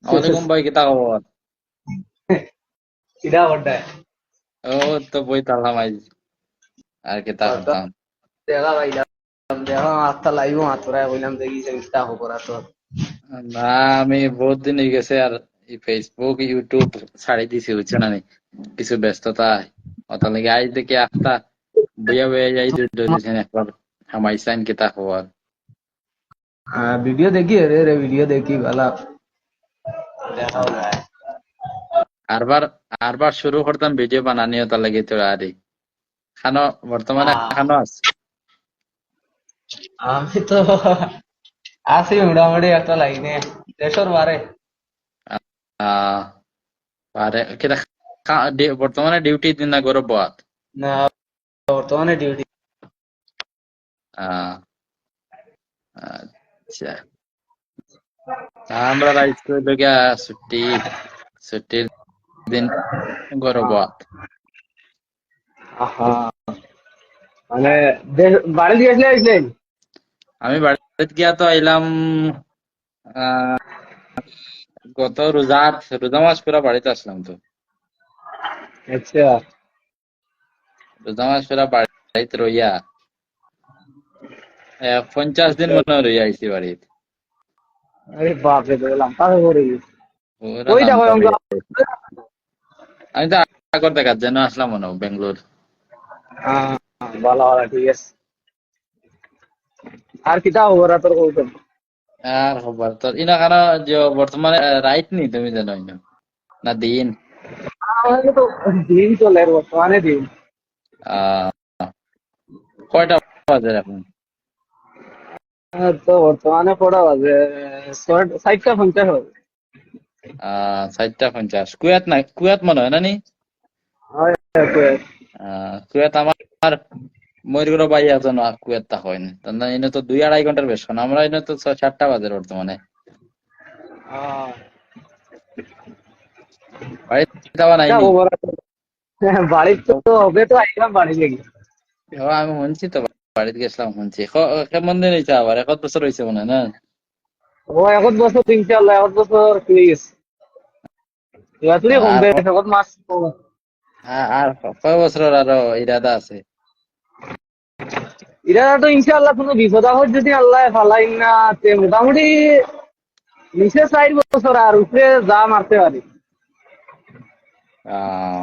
ওয়ালাইকুম ভাই, কিতা খবর? কিডা বড়টা ও, তো বই তালাম আজ। আর কিতা করতাম? দেখা পাইলাম দেখা আত্মা লাইব মাত্রা বললাম দেখি যে কিতা খবর তো না, আমি বহুত দিন হয়ে গেছে আর এই ফেসবুক ইউটিউব ছাড়ি দিছি, বুঝছো না নি? কিছু ব্যস্ততা অত লাগে আজ দেখি একটা বইয়া বইয়া যাই ধরেছেন একবার হামাইছেন কিতা খবর। ভিডিও দেখি রে রে ভিডিও দেখি ভালো দেখাও যায়। আরবার আরবার শুরু করতাম ভিডিও বানানি ওটা লাগে তোর আরে খানো বর্তমানে খানো আছে। আমি তো আছি মোটামুটি একটা লাইনে দেশের বারে আহ আরে কিতা বর্তমানে ডিউটি দিন না গরব বাত। না বর্তমানে ডিউটি আহ আচ্ছা, আমরা রাইজ করে গিয়া ছুটির দিন গরবাত। আহা মানে বাড়ি গিয়েছিলে আইছিলেন আমি বাড়িতে গিয়া তো আইলাম আহ গত রোজা মাস পুরা বাড়িতে আসলাম তো। আচ্ছা রোজা মাস পুরা বাড়িতে রইয়া 50 দিন মনে হয় রইয়া আইছি বাড়িতে। আরে বাপ রে বললাম তাহলে করে পুরা কই দেখো লাম্বা রইয়া আইছি। আমি তো আগর দেখার জন্য আসলাম মনে হয় বেঙ্গলোর। ভালো ভালো ঠিক আছে আর কিতা খবর তোর কৌশল আর খবর তোর ইনা কারণ যে বর্তমানে রাইট নি তুমি জানো ইনো? না দিন? আমাদের তো দিন চলে বর্তমানে দিন আহ কয়টা বাজে এখন? তো বর্তমানে পড়া বাজে 60টা 50 হবে 4:50 কুয়েত না, কুয়েত মনে হয় না নি? হয়, হয়। কুয়েত আমার ময়ূরগুলো বাই একজন কুয়েত তা হয় না, এনে তো 2-2.5 ঘন্টার বেশ না, আমরা এনে তো 6-7টা বাজে বর্তমানে। আহ, বাড়িতে যাওয়া কিতা নাইনি? খবর আছে? বাড়িতে তো হবে তো আইলাম বাড়ি থেকে আমি শুনছি তো, বাড়িতে গেছিলাম শুনছি। কেমন দিন হয়েছে, আবার 1 বছর হয়েছে মনে হয় না? ও এখন বছর ইনশাল্লাহ এখন বছর হয়ে গেছে এবার তুই কম আর বেশ এখন মাস আর কয় বছর আরো ইরাদা আছে? এরা তো ইনশাল্লাহ কোনো বিপদ আপদ যদি আল্লাহ ফালাই না তে মোটামুটি নিচে 4 বছর আর উপরে যা মারতে পারি আহ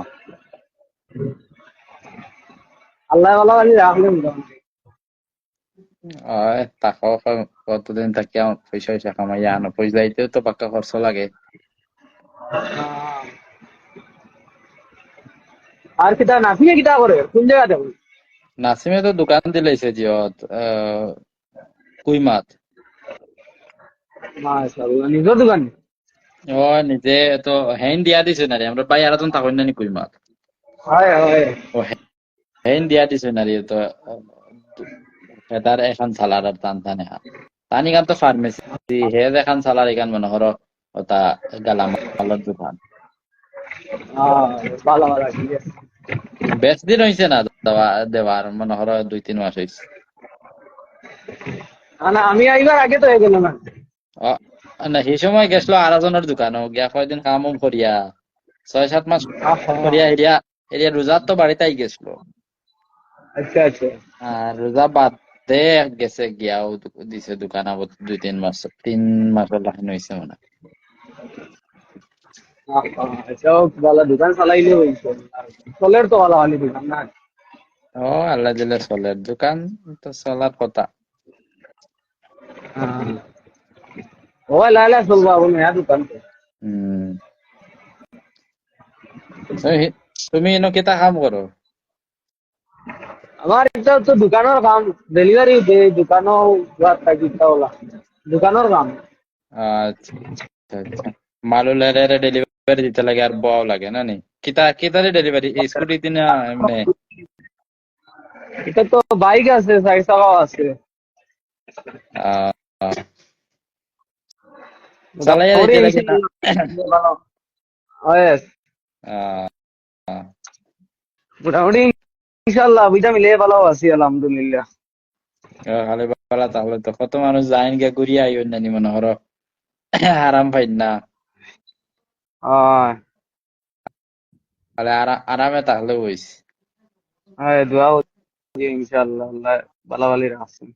আল্লাহ ভালো পারি রাখলে মোটামুটি তাকাও কতদিন থাকি পয়সা পয়সা কামাইয়া আনো, পয়সা যাইতেও তো পাক্কা খরচ লাগে। আহ, আর কিতা নাফিয়ে কিতা করে কোন জায়গা যাবো নাসিমে তো দোকান দিলাইছে জিয়ত কুই মাত। মাশাআল্লাহ নিজের দোকান ও নিজে তো হেন দিয়া দিছে না রে, আমরা ভাই আর তখন তখন নানি কুই মাত। হয় হয় ও হেন দিয়া দিছে না রে তো হেতার এখন সালার আর টান টান এখন টানি গান তো ফার্মেসি হে এখন সালার এখান মনে করো ওটা গালামালের দোকান। আহ, ভালো ভালো ঠিক আছে বেশ দিন হয়েছে না দেওয়ার মনে করো 2-3 মাস হয়েছে। না না, আমি আইবার আগে তো হয়ে গেল না ও না, সেই সময় গেছিল আর একজনের দোকানও গিয়া কয়দিন কাম করিয়া 6-7 মাস আহা, করিয়া এরিয়া এরিয়া রোজার তো বাড়িতে গেছিল। আচ্ছা আচ্ছা আর রোজা বাদে গেছে গিয়াও দিছে দোকান আবার 2-3 মাস, 3 মাস লাইন হয়েছে মনে হয়। আহা, আচ্ছা ভালো দোকান চালাইলে হইছে চলের তো ভালো ভালো দোকান না ও আল্লাহ দিলে চলে দোকান, তো চলার কথা। হ্যাঁ। ও লাইলা চলবা বলে হ্যাঁ দোকান তো হম তুমি এনো কেটা কাম করো? আমার একটা তো দোকানের কাম ডেলিভারি দে দোকানও থাকি ওলা দোকানের কাম আচ্ছা আচ্ছা, মালুলের ডেলিভারি দিতে লাগে আর বও লাগে না নি? কিতা কিতারে ডেলিভারি, স্কুটি না এমনি? এটা তো বাইক আছে 4 চাকাও আছে আহ আহ, চালাইয়া মোটামুটি দিতে লাগে না? ইনশাআল্লাহ ভালো হয় আহ আহ, মোটামুটি ইনশাআল্লাহ বুঝা মিলে ভালো আছি আলহামদুলিল্লাহ খালি বলা তাহলে তো কত মানুষ যায় গিয়া ঘুরিয়া আইও নানি মনে করো আরাম পাই না। হয় তাহলে আরামে তাহলে হইছে। হয় দোয়া করি ইনশাআল্লাহ আল্লাহ ভালো ভালো রাখছেন।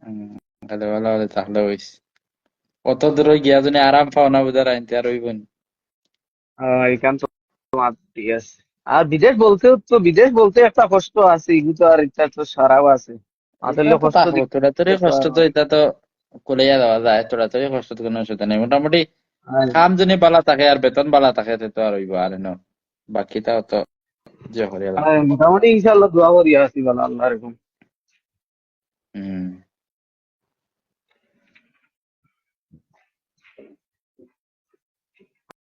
হম, তাহলে ভালো হলে তাহলে হইছে। অত দূরে গিয়া যদি আরাম পাও না বুঝার আনতে আর হইব না। এখান তো তোমার ঠিক আছে। আর বিদেশ বলতে একটা কষ্ট আছে, এগুলো তো আর এটা তো সারাও আছে। এটা আসলে তো কষ্ট থাকবো, তোরাতরি কষ্ট তো এটা তো কলিয়া দেওয়া যায়, তোরাতরি কষ্ট তো কোনো অসুবিধা নেই। মোটামুটি খাম যদি বালা থাকে আর বেতন বালা থাকে তো আর হইব আর ন, বাকিটাও তো যে হরিয়া লাগবে। মোটামুটি ইনশাআল্লাহ দোয়া করি আছি ভালো আল্লাহ এরকম। হম।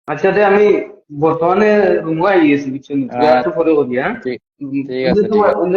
আচ্ছা তে আমি বর্তমানে রুমে আই গেছি বুঝছেন, দোয়া একটু আচ্ছা, পরে করি, হ্যাঁ। ঠিক, ঠিক অন্য আছে, ঠিক সময় আছে। অন্য